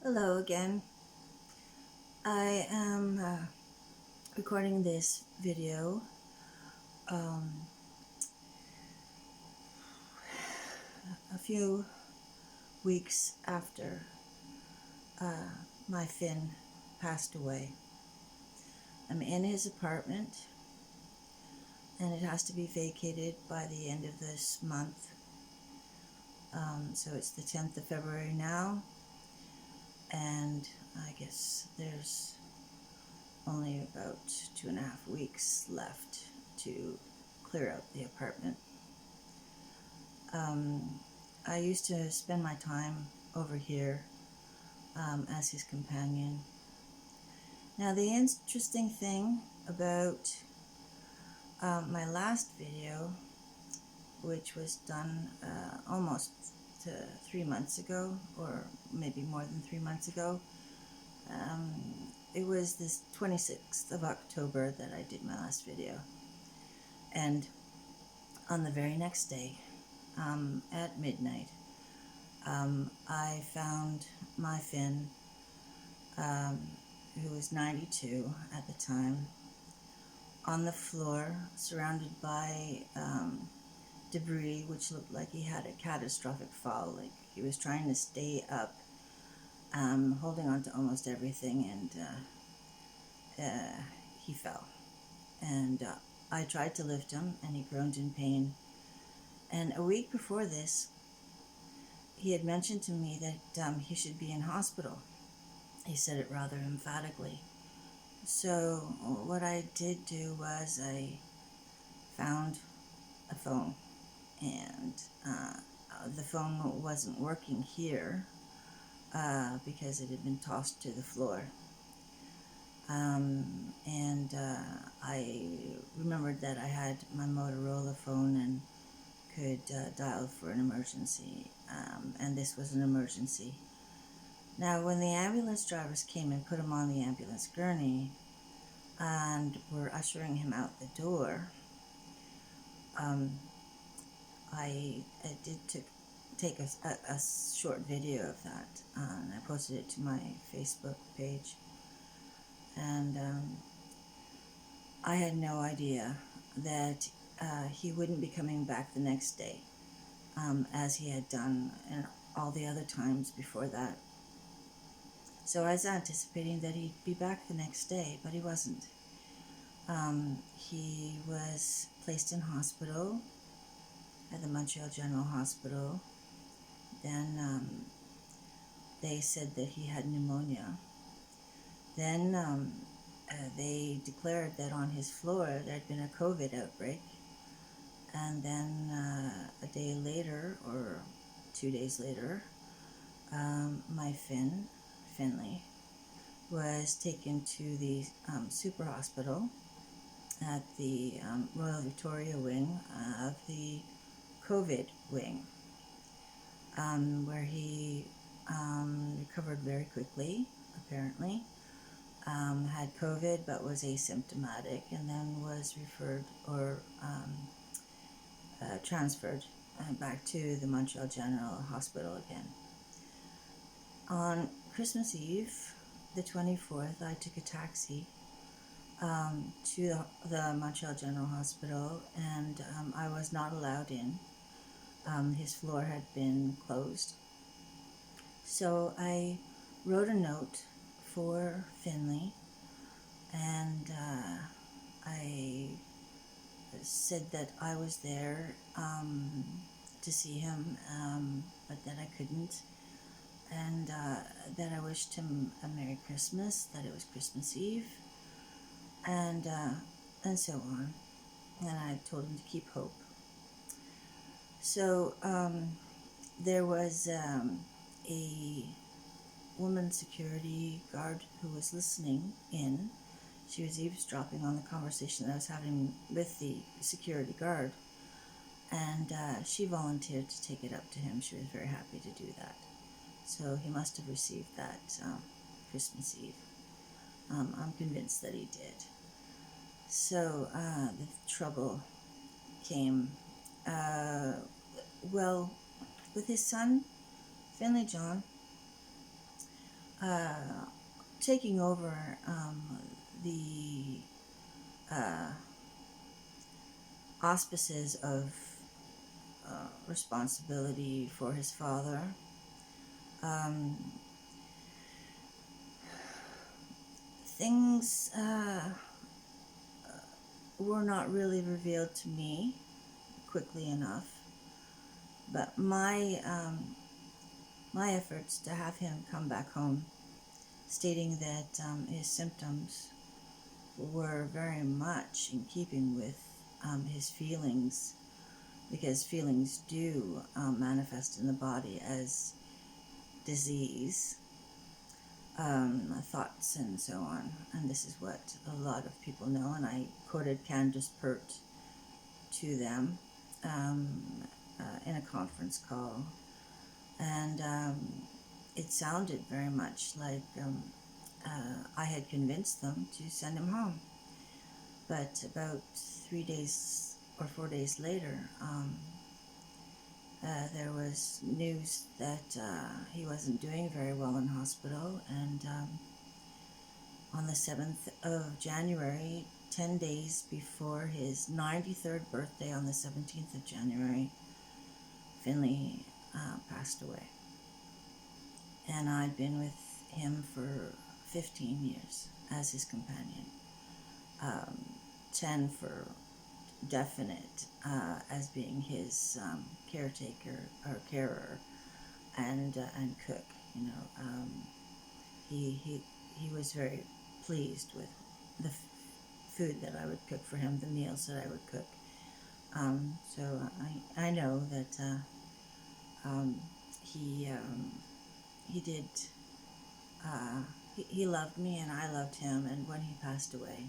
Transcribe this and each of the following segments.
Hello again. I am recording this video um, a few weeks after uh, my Finn passed away. I'm in his apartment and it has to be vacated by the end of this month. So it's the 10th of February now, and I guess there's only about 2.5 weeks left to clear out the apartment. I used to spend my time over here as his companion. Now, the interesting thing about my last video, which was done almost 3 months ago, or maybe more than 3 months ago, it was this 26th of October that I did my last video. And on the very next day, at midnight, I found my Finn, who was 92 at the time, on the floor, surrounded by debris, which looked like he had a catastrophic fall. Like he was trying to stay up, holding on to almost everything, and he fell. And I tried to lift him, and he groaned in pain. And a week before this, he had mentioned to me that he should be in hospital. He said it rather emphatically. So what I did do was I found a phone, and the phone wasn't working here because it had been tossed to the floor. And I remembered that I had my Motorola phone and could dial for an emergency, and this was an emergency. Now, when the ambulance drivers came and put him on the ambulance gurney and were ushering him out the door, I did take a short video of that, and I posted it to my Facebook page. And I had no idea that he wouldn't be coming back the next day, as he had done and all the other times before that. So I was anticipating that he'd be back the next day, but he wasn't. He was placed in hospital at the Montreal General Hospital. Then they said that he had pneumonia. Then they declared that on his floor there had been a COVID outbreak. And then a day later, or 2 days later, my Finley, was taken to the super hospital at the Royal Victoria wing of the COVID wing, where he recovered very quickly, apparently, had COVID but was asymptomatic, and then was referred or transferred back to the Montreal General Hospital again. On Christmas Eve, the 24th, I took a taxi to the Montreal General Hospital, and I was not allowed in. His floor had been closed. So I wrote a note for Finley, and I said that I was there to see him, but that I couldn't, and that I wished him a Merry Christmas, that it was Christmas Eve, and so on. And I told him to keep hope. So there was a woman security guard who was listening in. She was eavesdropping on the conversation that I was having with the security guard, and she volunteered to take it up to him. She was very happy to do that. So he must have received that Christmas Eve. I'm convinced that he did. So the trouble came, well, with his son, Finley John. taking over the uh, auspices of responsibility for his father. Um, things were not really revealed to me quickly enough, but my efforts to have him come back home, stating that his symptoms were very much in keeping with his feelings, because feelings do manifest in the body as disease, thoughts, and so on. And this is what a lot of people know, and I quoted Candace Pert to them in a conference call, and it sounded very much like I had convinced them to send him home. But about 3 days or 4 days later, there was news that he wasn't doing very well in hospital, and on the 7th of January, 10 days before his 93rd birthday, on the 17th of January, Finley passed away. And I'd been with him for 15 years as his companion, 10 for definite as being his caretaker or carer and cook. You know, he was very pleased with the food that I would cook for him, the meals that I would cook. So I know that he did. He loved me, and I loved him. And when he passed away,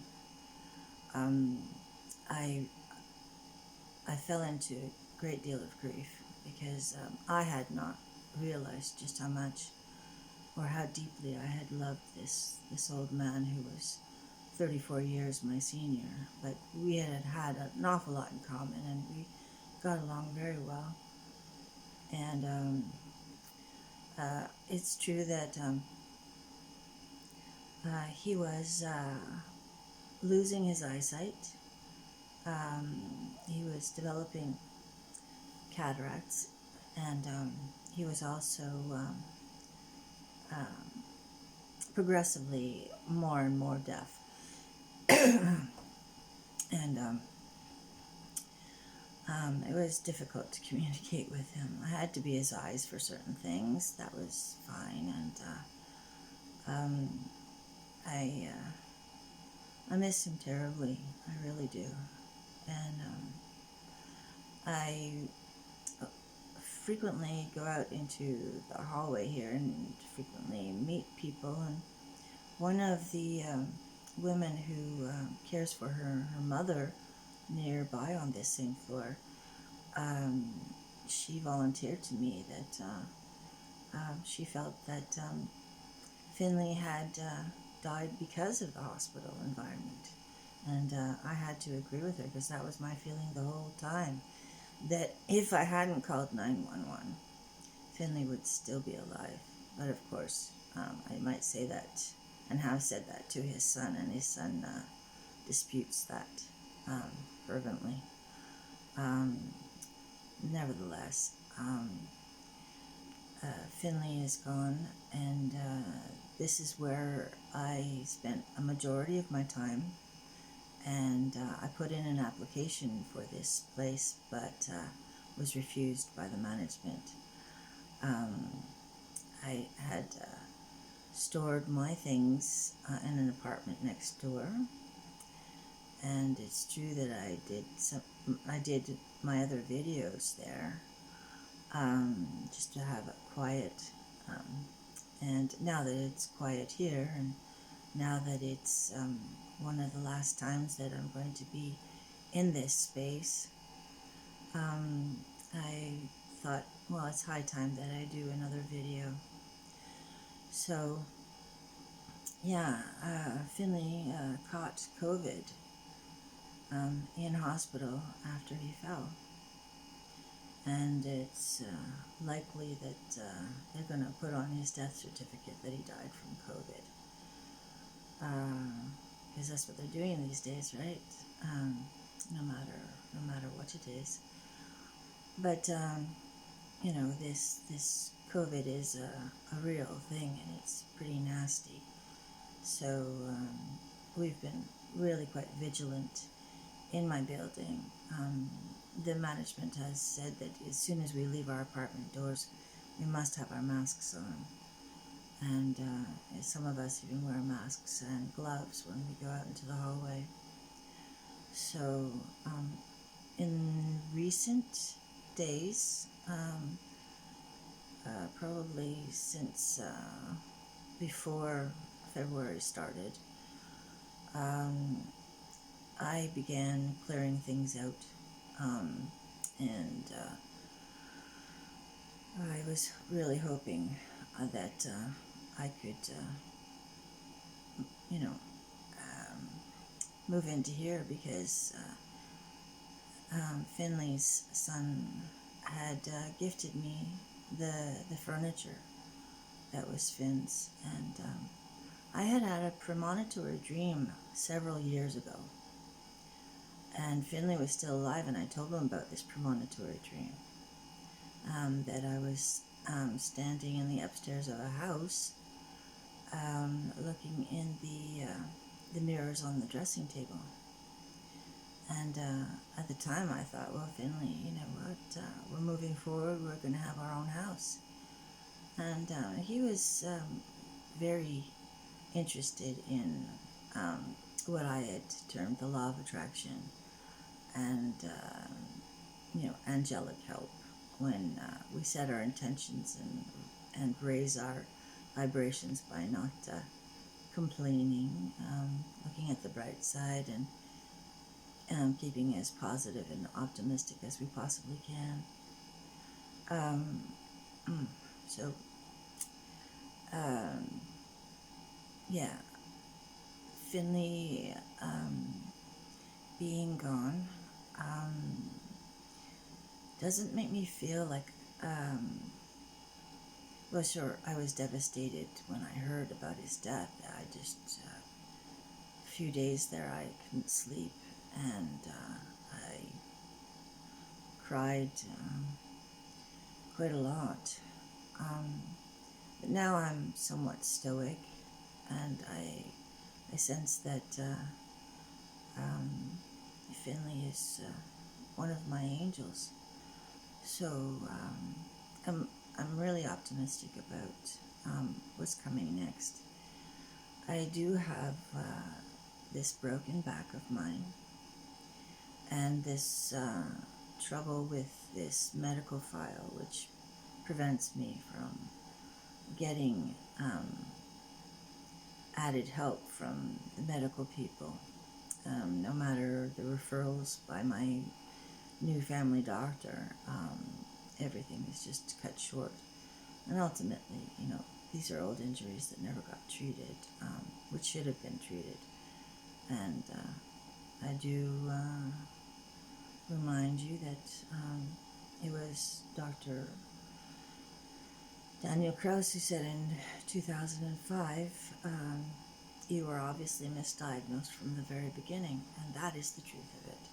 I fell into a great deal of grief, because I had not realized just how much or how deeply I had loved this old man who was 34 years my senior. But we had had an awful lot in common, and we got along very well. And it's true that he was losing his eyesight. He was developing cataracts, and he was also progressively more and more deaf. And it was difficult to communicate with him. I had to be his eyes for certain things. That was fine, and I miss him terribly. I really do. And I frequently go out into the hallway here and frequently meet people. And one of the women who cares for her mother nearby on this same floor, she volunteered to me that she felt that Finley had died because of the hospital environment. And I had to agree with her, because that was my feeling the whole time, that if I hadn't called 911, Finley would still be alive. But of course, I might say that, and have said that, to his son, and his son disputes that fervently. Nevertheless, Finley is gone, and this is where I spent a majority of my time. And I put in an application for this place, but was refused by the management. I had stored my things in an apartment next door, and it's true that I did my other videos there, just to have it quiet. And now that it's quiet here, and now that it's one of the last times that I'm going to be in this space, I thought, well, it's high time that I do another video. So, yeah, Finley caught COVID in hospital after he fell. and it's likely that they're going to put on his death certificate that he died from COVID. Because that's what they're doing these days, right? No matter what it is. But you know, this COVID is a real thing, and it's pretty nasty. So we've been really quite vigilant in my building. The management has said that as soon as we leave our apartment doors, we must have our masks on. And some of us even wear masks and gloves when we go out into the hallway. So in recent days, probably since before February started, I began clearing things out, and I was really hoping that I could, you know, move into here because Finley's son had gifted me the furniture that was Finn's, and I had a premonitory dream several years ago, and Finley was still alive, and I told him about this premonitory dream, that I was standing in the upstairs of a house, looking in the mirrors on the dressing table. And at the time I thought, well, Finley, you know what, we're moving forward, we're going to have our own house. And he was very interested in what I had termed the law of attraction and, you know, angelic help when we set our intentions and raise our vibrations by not complaining, looking at the bright side, and keeping as positive and optimistic as we possibly can. So, yeah, Finley being gone doesn't make me feel like, well, sure, I was devastated when I heard about his death. I just, a few days there I couldn't sleep, and I cried quite a lot. But now I'm somewhat stoic, and I sense that Finley is one of my angels. So I'm really optimistic about what's coming next. I do have this broken back of mine, and this trouble with this medical file, which prevents me from getting added help from the medical people, no matter the referrals by my new family doctor. Everything is just cut short, and ultimately, you know, these are old injuries that never got treated, which should have been treated. And I do remind you that it was Dr. Daniel Kraus who said in 2005, you were obviously misdiagnosed from the very beginning, and that is the truth of it.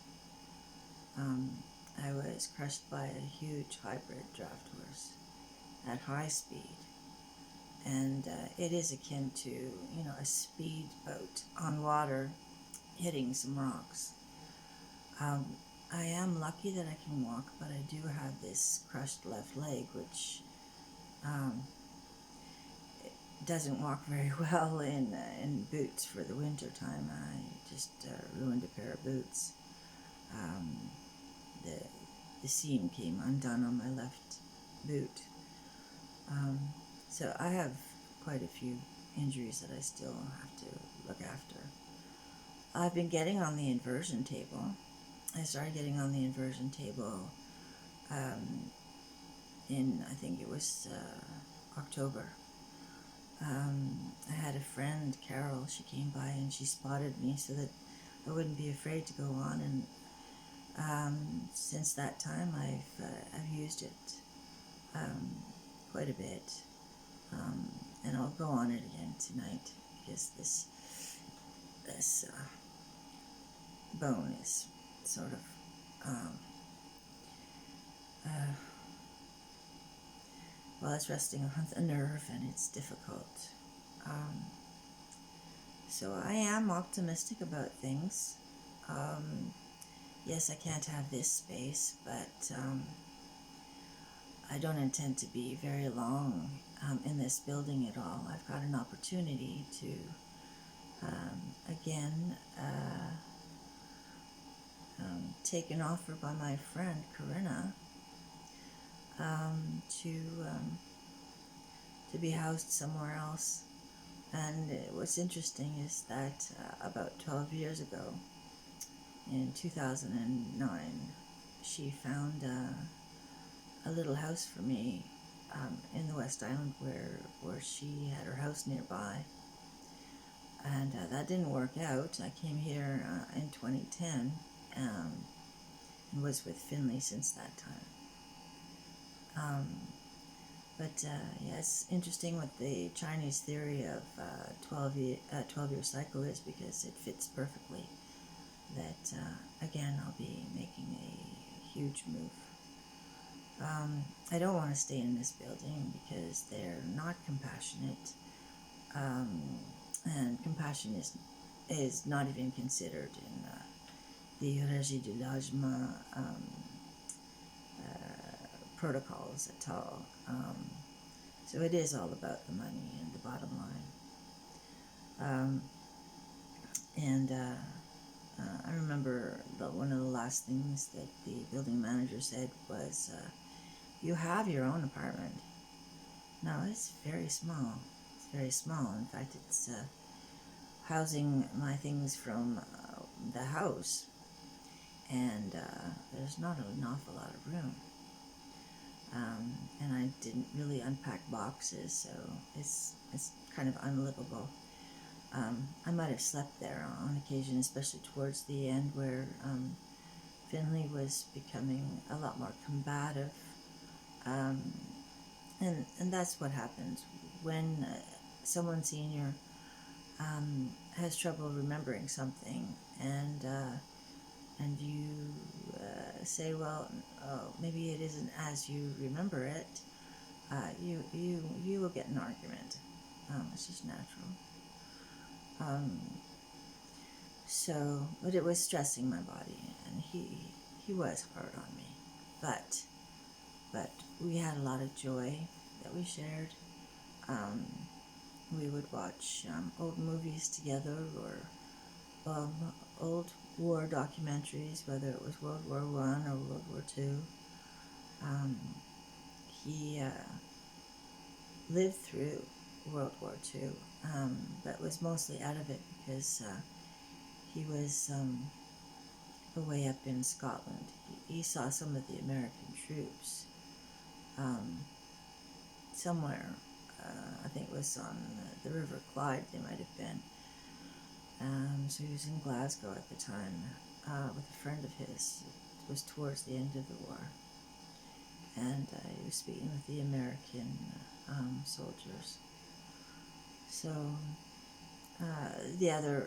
I was crushed by a huge hybrid draft horse at high speed, and it is akin to, you know, a speedboat on water hitting some rocks. I am lucky that I can walk, but I do have this crushed left leg, which doesn't walk very well in boots for the winter time. I just ruined a pair of boots. The seam came undone on my left boot. So I have quite a few injuries that I still have to look after. I've been getting on the inversion table. I started getting on the inversion table in, I think it was October. I had a friend, Carol, she came by and she spotted me so that I wouldn't be afraid to go on, and Since that time, I've used it quite a bit, and I'll go on it again tonight because this bone is sort of uh, well, it's resting on the nerve, and it's difficult. Um, so I am optimistic about things. Yes, I can't have this space, but I don't intend to be very long in this building at all. I've got an opportunity to, again, take an offer by my friend Corinna to be housed somewhere else. And what's interesting is that about 12 years ago, in 2009, she found a little house for me in the West Island where she had her house nearby. And that didn't work out. I came here in 2010 and was with Finley since that time. But yeah, it's interesting what the Chinese theory of 12-year cycle is, because it fits perfectly. That again, I'll be making a huge move. I don't want to stay in this building because they're not compassionate, and compassion is not even considered in the Régime du Logement protocols at all. So it is all about the money and the bottom line. And I remember one of the last things that the building manager said was, you have your own apartment. No, it's very small. It's very small. In fact, it's housing my things from the house, and there's not an awful lot of room. And I didn't really unpack boxes, so it's kind of unlivable. I might have slept there on occasion, especially towards the end where Finley was becoming a lot more combative. And that's what happens when someone senior has trouble remembering something, and you say, well, oh, maybe it isn't as you remember it. You will get an argument. It's just natural. So, but it was stressing my body, and he was hard on me, but we had a lot of joy that we shared. We would watch old movies together, or old war documentaries, whether it was World War I or World War II. He lived through World War II, but was mostly out of it because he was away up in Scotland. He saw some of the American troops somewhere. I think it was on the River Clyde, they might have been. So he was in Glasgow at the time with a friend of his. It was towards the end of the war. And he was speaking with the American soldiers. So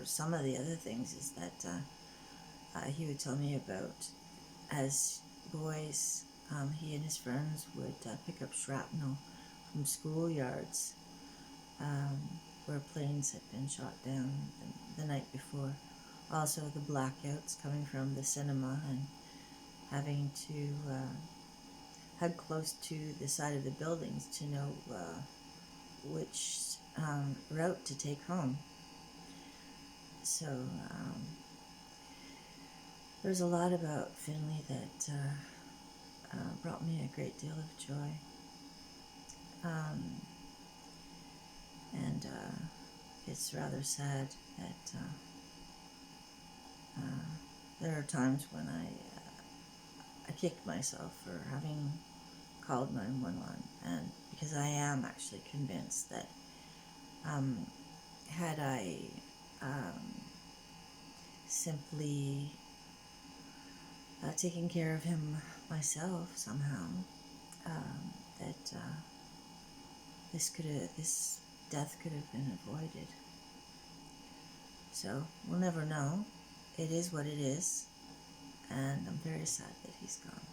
some of the other things is that he would tell me about, as boys, he and his friends would pick up shrapnel from schoolyards where planes had been shot down the night before. Also the blackouts coming from the cinema and having to hug close to the side of the buildings to know which route to take home. So there's a lot about Finley that brought me a great deal of joy. And it's rather sad that there are times when I kicked myself for having called 911, and because I am actually convinced that had I simply taking care of him myself somehow, that this death could have been avoided. So we'll never know. It is what it is, and I'm very sad that he's gone.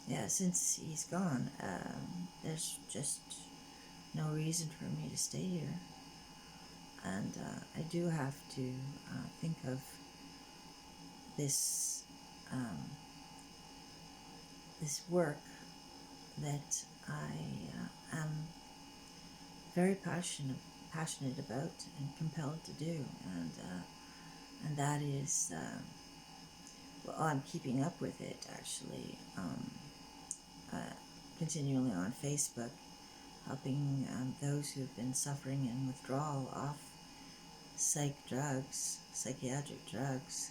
Yeah, since he's gone, there's just no reason for me to stay here, and I do have to think of this this work that I am very passionate about and compelled to do, and that is well, I'm keeping up with it actually, continually on Facebook, helping those who have been suffering in withdrawal off psychiatric drugs.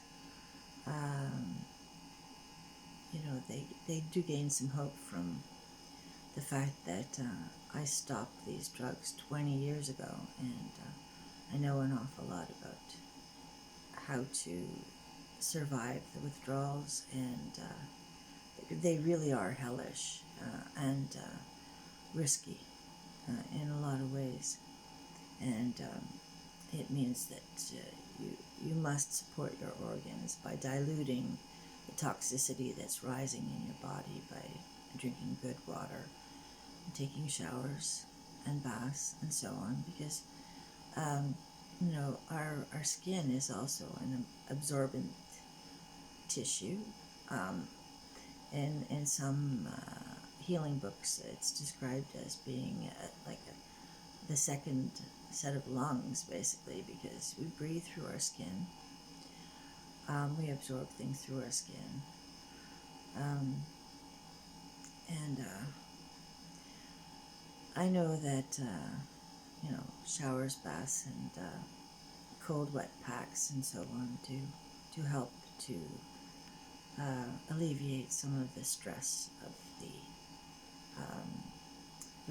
You know, they do gain some hope from the fact that I stopped these drugs 20 years ago, and I know an awful lot about how to survive the withdrawals, and they really are hellish and risky in a lot of ways, and it means that you must support your organs by diluting the toxicity that's rising in your body by drinking good water, taking showers and baths and so on, because you know, our skin is also an absorbent tissue. In some healing books, it's described as being the second set of lungs, basically, because we breathe through our skin. We absorb things through our skin. And I know that, you know, showers, baths, and cold, wet packs, and so on to help to alleviate some of the stress of the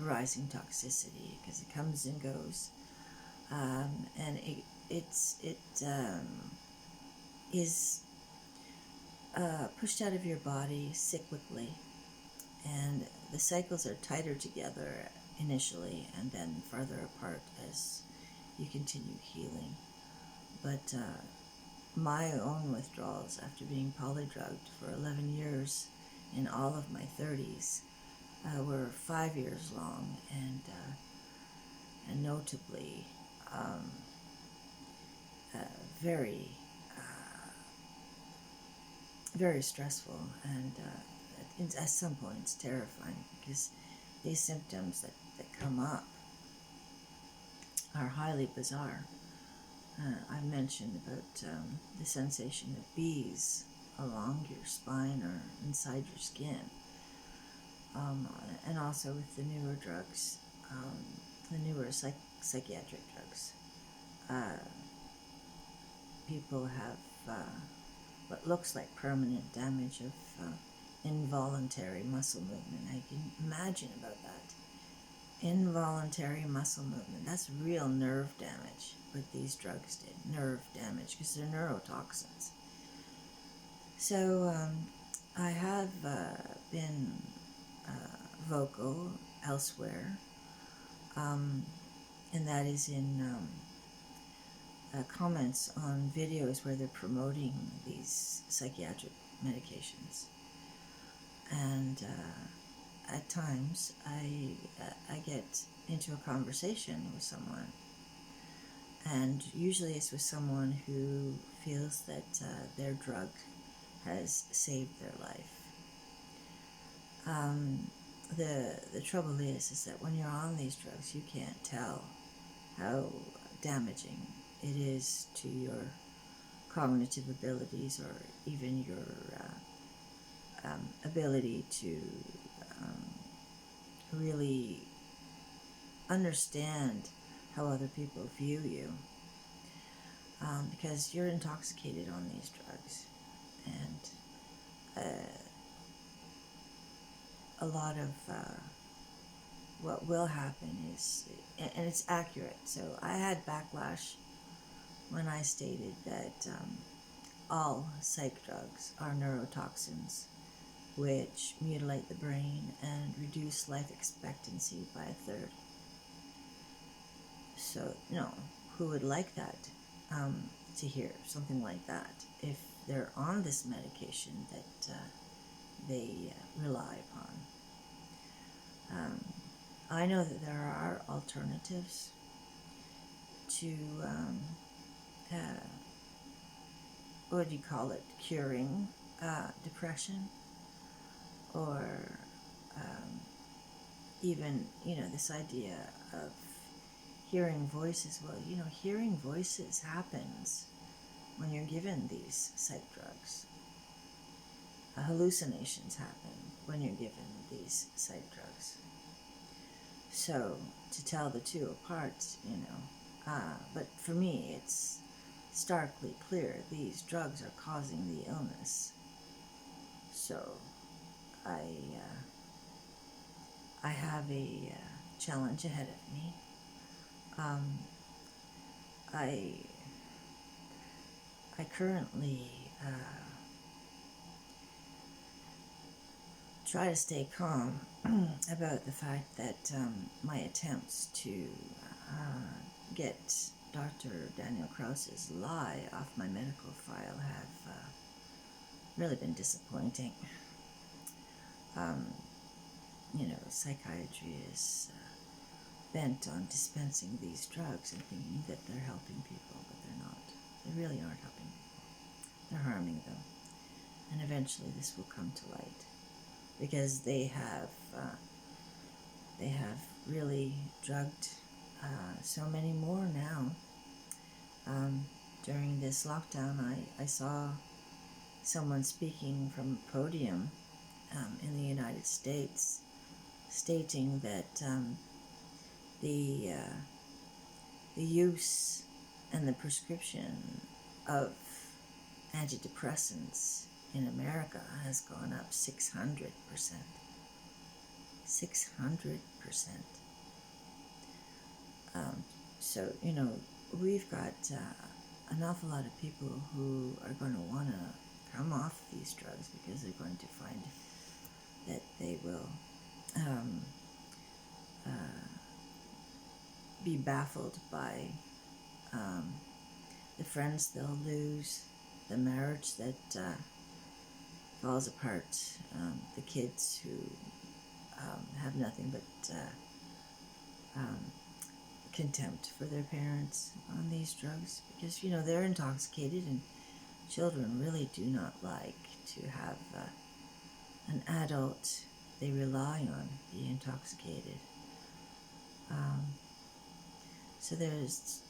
rising toxicity, because it comes and goes, and it is pushed out of your body cyclically, and the cycles are tighter together initially and then farther apart as you continue healing. But my own withdrawals after being polydrugged for 11 years in all of my 30s were 5 years long, and notably very very stressful, and at some points terrifying, because these symptoms that come up are highly bizarre. I mentioned about the sensation of bees along your spine or inside your skin, and also with the newer drugs, the newer psychiatric drugs. People have what looks like permanent damage of involuntary muscle movement. I can imagine about that. Involuntary muscle movement. That's real nerve damage, what these drugs did. Nerve damage, because they're neurotoxins. So I have been vocal elsewhere, and that is in comments on videos where they're promoting these psychiatric medications. And at times I get into a conversation with someone, and usually it's with someone who feels that their drug has saved their life. The trouble is that when you're on these drugs, you can't tell how damaging it is to your cognitive abilities, or even your ability to really understand how other people view you, because you're intoxicated on these drugs, and a lot of what will happen is, and it's accurate, so I had backlash when I stated that all psych drugs are neurotoxins which mutilate the brain and reduce life expectancy by a third. So, who would like that? To hear something like that if they're on this medication that they rely upon. I know that there are alternatives to, what do you call it, curing depression, or even, this idea of hearing voices. Well, hearing voices happens when you're given these psych drugs. Hallucinations happen when you're given these psych drugs. So, to tell the two apart, but for me, it's starkly clear these drugs are causing the illness. So, I have a challenge ahead of me. I currently try to stay calm about the fact that my attempts to get Dr. Daniel Krause's lie off my medical file have really been disappointing. Psychiatry is bent on dispensing these drugs and thinking that they're helping people, but they're not. They really aren't helping people. They're harming them. And eventually this will come to light, because they have really drugged so many more now. During this lockdown, I saw someone speaking from a podium in the United States, stating that the use and the prescription of antidepressants in America has gone up 600%. 600%. So, we've got an awful lot of people who are going to want to come off these drugs because they're going to find that they will be baffled by the friends they'll lose, the marriage that falls apart, the kids who have nothing but contempt for their parents on these drugs, because they're intoxicated, and children really do not like to have an adult they rely on be intoxicated. So there's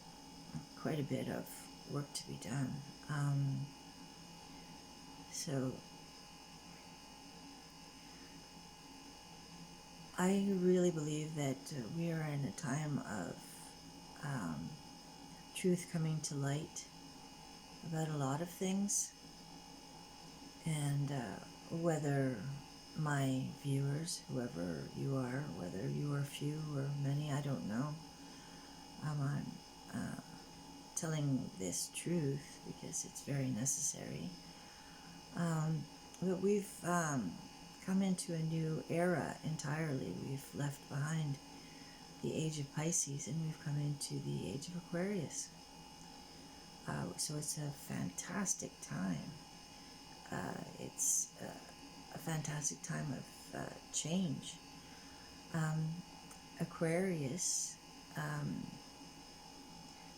quite a bit of work to be done. So I really believe that we are in a time of truth coming to light about a lot of things, and whether my viewers, whoever you are, whether you are few or many, I don't know, I'm telling this truth because it's very necessary. But we've come into a new era entirely. We've left behind the age of Pisces, and we've come into the age of Aquarius. So it's a fantastic time. It's a fantastic time of change. Aquarius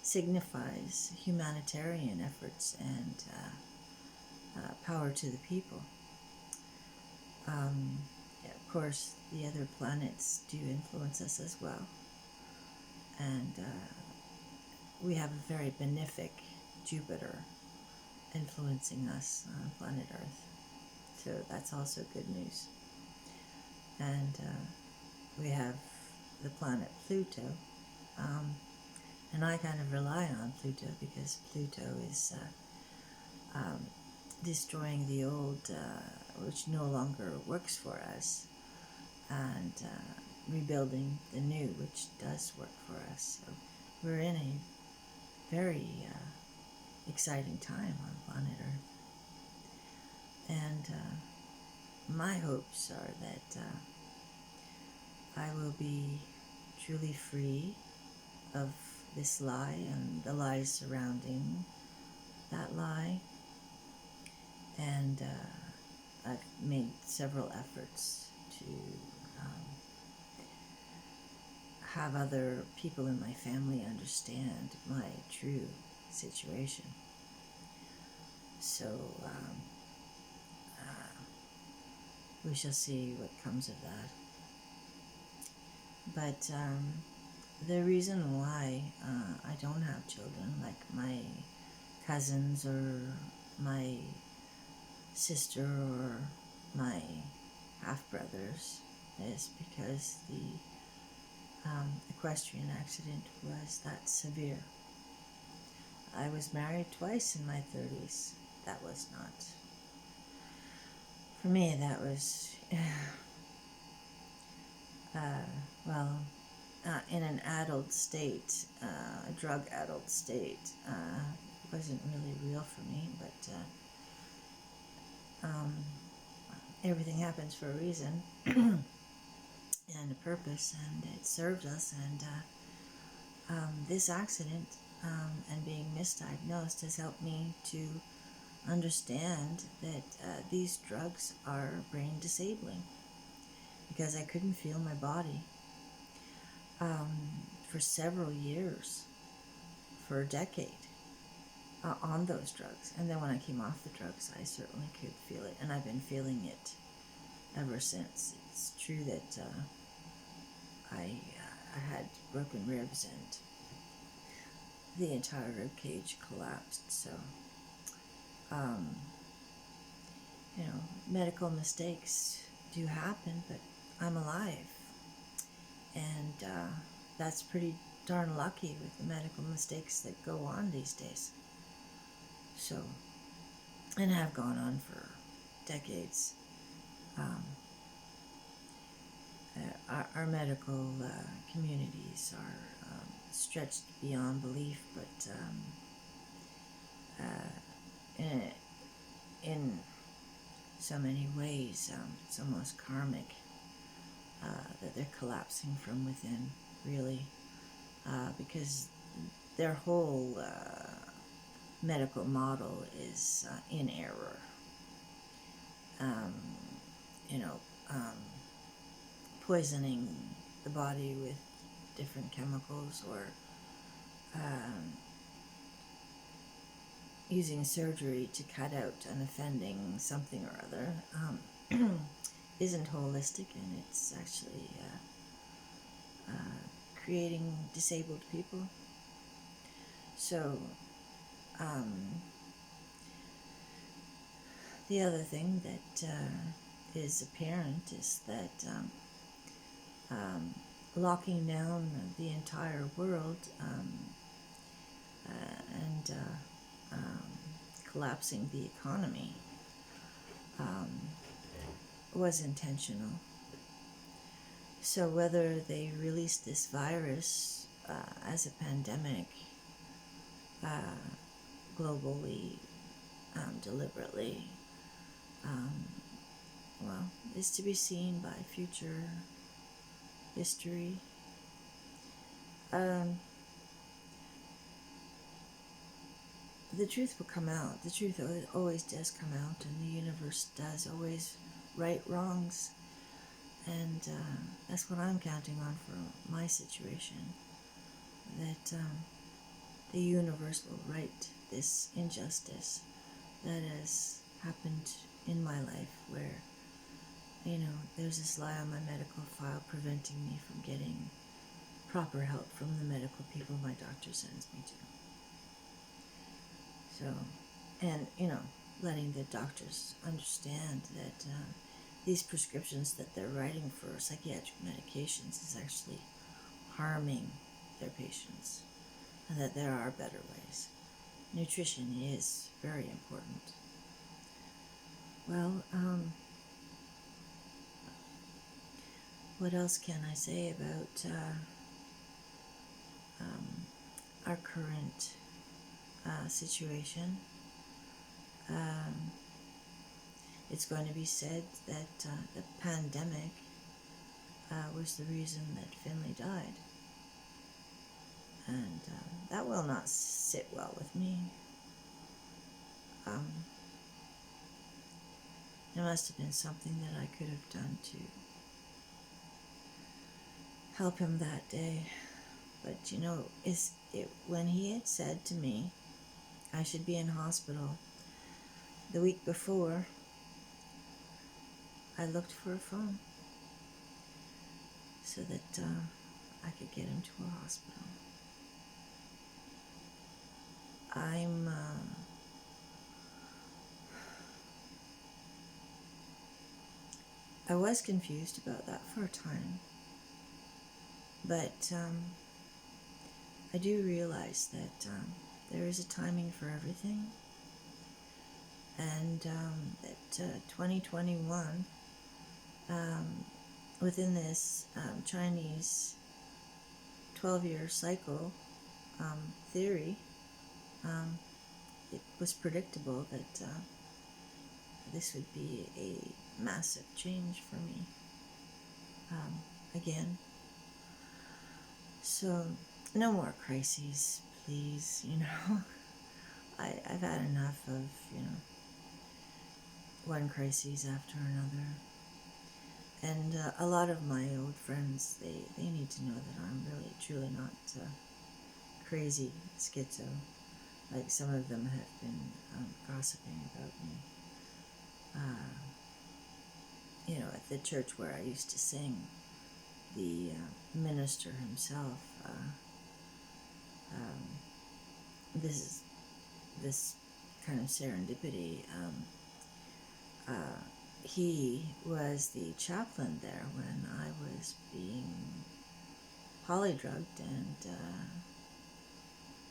signifies humanitarian efforts and power to the people. Of course, the other planets do influence us as well. And we have a very benefic Jupiter influencing us on planet Earth. So that's also good news. And we have the planet Pluto. And I kind of rely on Pluto because Pluto is destroying the old, which no longer works for us, and rebuilding the new, which does work for us. So we're in a very exciting time on planet Earth. And my hopes are that I will be truly free of this lie and the lies surrounding that lie. And I've made several efforts to have other people in my family understand my true situation. So we shall see what comes of that. But the reason why I don't have children, like my cousins or my sister or my half-brothers, is because the equestrian accident was that severe. I was married twice in my 30s. That was not, for me, that was, in an adult state, a drug adult state, wasn't really real for me, but everything happens for a reason and a purpose, and it served us. And this accident and being misdiagnosed has helped me to understand that these drugs are brain disabling, because I couldn't feel my body for several years, for a decade, on those drugs. And then when I came off the drugs, I certainly could feel it, and I've been feeling it ever since. It's true that I had broken ribs and the entire rib cage collapsed. So, medical mistakes do happen, but I'm alive. And that's pretty darn lucky with the medical mistakes that go on these days. So, and have gone on for decades. Our medical communities are stretched beyond belief, but in so many ways, it's almost karmic that they're collapsing from within, really, because their whole medical model is in error. Poisoning the body with different chemicals, or using surgery to cut out an offending something or other, isn't holistic, and it's actually creating disabled people. So the other thing that is apparent is that locking down the entire world and collapsing the economy was intentional. So whether they released this virus as a pandemic globally, deliberately, is to be seen by future history. The truth will come out. The truth always does come out, and the universe does always right wrongs. And that's what I'm counting on for my situation, that the universe will right this injustice that has happened in my life, where, there's this lie on my medical file preventing me from getting proper help from the medical people my doctor sends me to. So, and, letting the doctors understand that these prescriptions that they're writing for psychiatric medications is actually harming their patients, and that there are better ways. Nutrition is very important. Well, what else can I say about our current situation. It's going to be said that the pandemic was the reason that Finley died. And that will not sit well with me. There must have been something that I could have done to help him that day. But you know, when he had said to me I should be in hospital the week before, I looked for a phone so that I could get him to a hospital. I was confused about that for a time, but I do realize that there is a timing for everything, and that 2021, within this Chinese 12-year cycle theory, it was predictable that this would be a massive change for me again. So no more crises, please. I've had enough of one crisis after another. And a lot of my old friends, they need to know that I'm really truly not crazy schizo, like some of them have been gossiping about me. At the church where I used to sing, the minister himself, this kind of serendipity, he was the chaplain there when I was being polydrugged and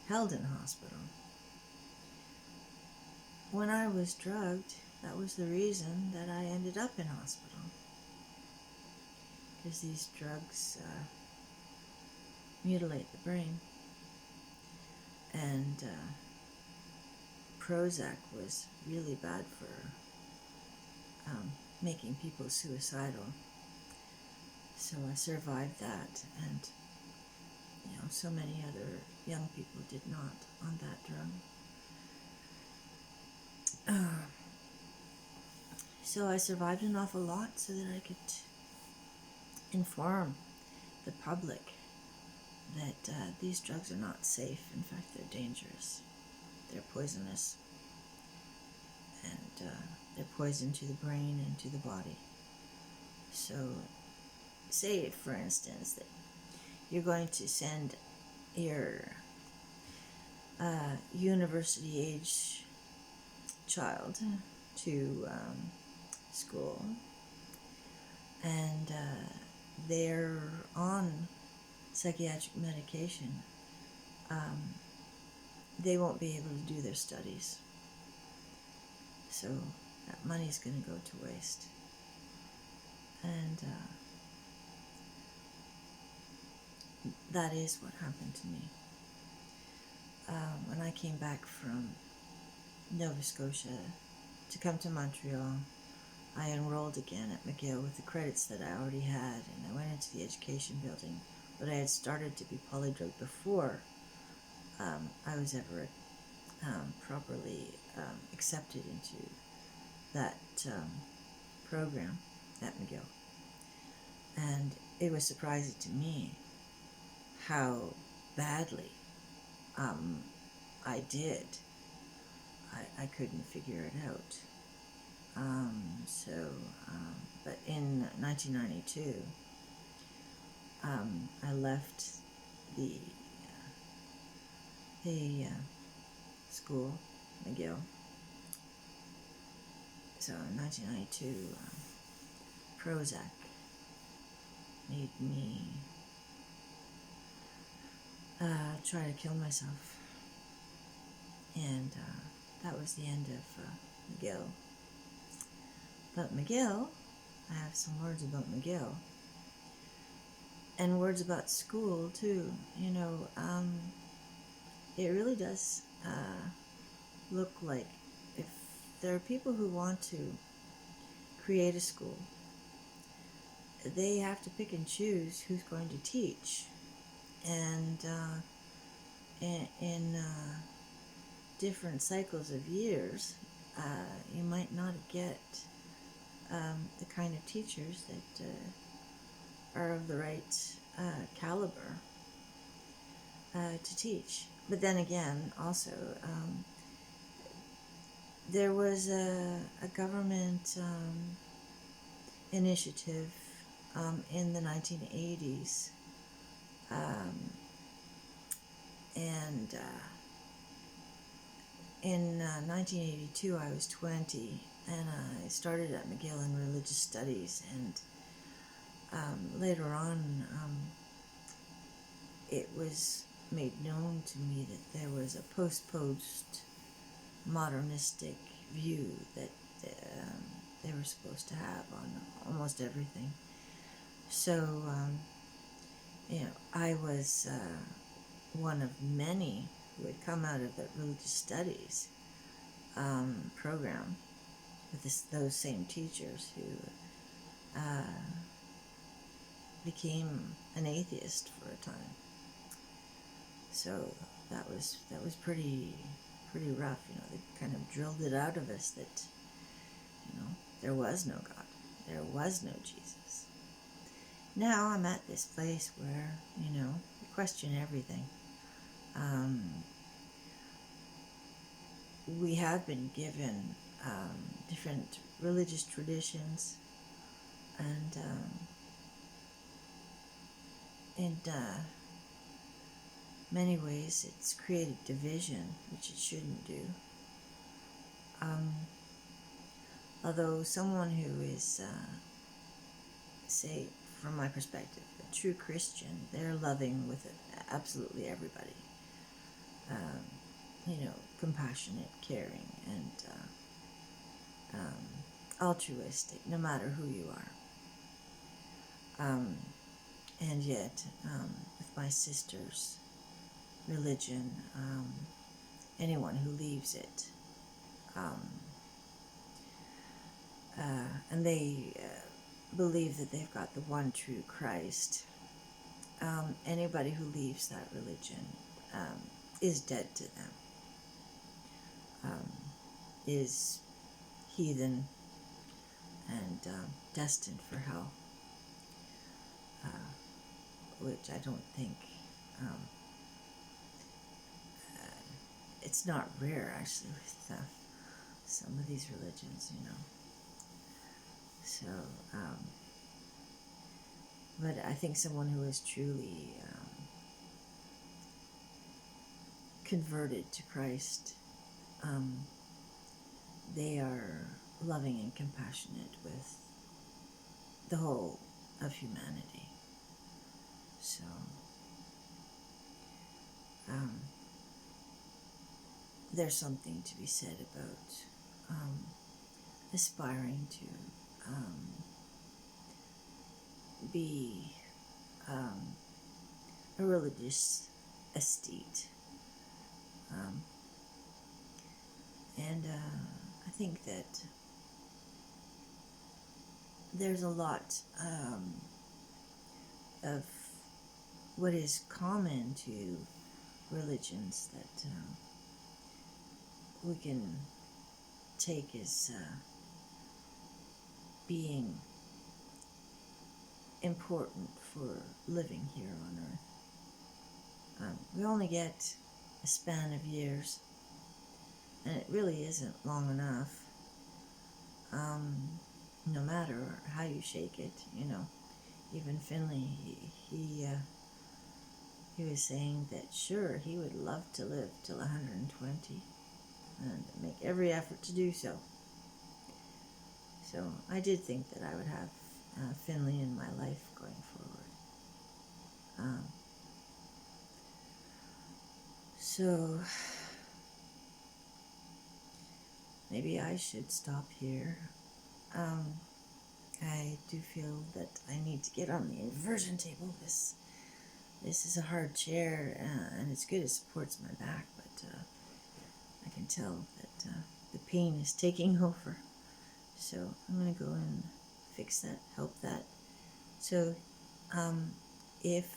held in hospital. When I was drugged, that was the reason that I ended up in hospital. Because these drugs mutilate the brain. And Prozac was really bad for making people suicidal. So I survived that, and so many other young people did not on that drug. So I survived an awful lot so that I could inform the public that these drugs are not safe. In fact, they're dangerous. They're poisonous. And they're poison to the brain and to the body. So say, for instance, that you're going to send your university-age child to school, and they're on psychiatric medication, they won't be able to do their studies. So that money's going to go to waste. And that is what happened to me. When I came back from Nova Scotia to come to Montreal, I enrolled again at McGill with the credits that I already had, and I went into the education building. But I had started to be polydrugged before I was ever properly accepted into that program at McGill. And it was surprising to me how badly I did. I couldn't figure it out. But in 1992, I left the school, McGill. So in 1992, Prozac made me try to kill myself. And that was the end of McGill. But McGill, I have some words about McGill. And words about school, too. It really does look like. If there are people who want to create a school, they have to pick and choose who's going to teach. And in different cycles of years, you might not get the kind of teachers that are of the right caliber to teach. But then again, also, there was a government initiative in the 1980s, and in 1982 I was 20, and I started at McGill in Religious Studies, and later on it was made known to me that there was a post-modernistic view that they were supposed to have on almost everything. So, I was one of many who had come out of the Religious Studies program with those same teachers who became an atheist for a time. So that was pretty rough. They kind of drilled it out of us that there was no God, there was no Jesus. Now I'm at this place where you question everything. We have been given different religious traditions, and in many ways it's created division, which it shouldn't do. Although someone who is, say, from my perspective, a true Christian, they're loving with absolutely everybody. Compassionate, caring, and altruistic, no matter who you are. And yet, with my sister's religion, anyone who leaves it, and they believe that they've got the one true Christ, anybody who leaves that religion is dead to them, is heathen and destined for hell, which I don't think, it's not rare actually with some of these religions, So, but I think someone who is truly converted to Christ, they are loving and compassionate with the whole of humanity. So, there's something to be said about aspiring to be a religious aesthete. And I think that there's a lot of what is common to religions that we can take as being important for living here on earth. We only get a span of years, and it really isn't long enough, no matter how you shake it. Even Finley, he was saying that sure, he would love to live till 120 and make every effort to do so. So I did think that I would have Finley in my life going forward. So maybe I should stop here. I do feel that I need to get on the inversion table. This is a hard chair, and it's good. It supports my back, but can tell that the pain is taking over. So I'm going to go and fix that, help that. So um, if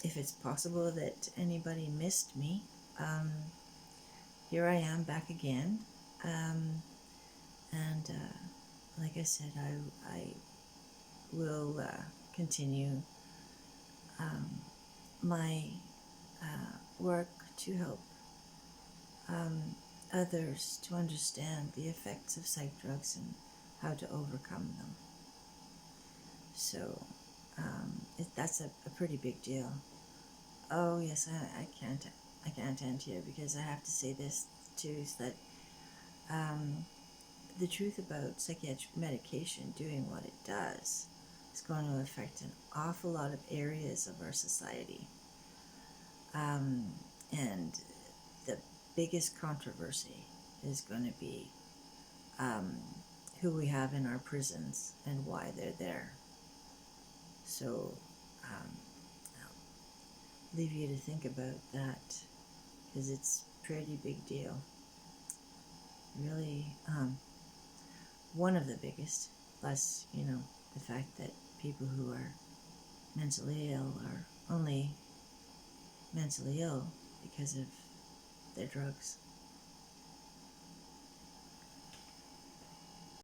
it's possible that anybody missed me, here I am back again. And like I said, I will continue my work to help others to understand the effects of psych drugs and how to overcome them. So that's a pretty big deal. Oh yes, I can't end here because I have to say this too, is that the truth about psychiatric medication doing what it does is going to affect an awful lot of areas of our society. And the biggest controversy is going to be who we have in our prisons and why they're there. So I'll leave you to think about that because it's a pretty big deal. Really, one of the biggest, plus, the fact that people who are mentally ill are only mentally ill because of their drugs.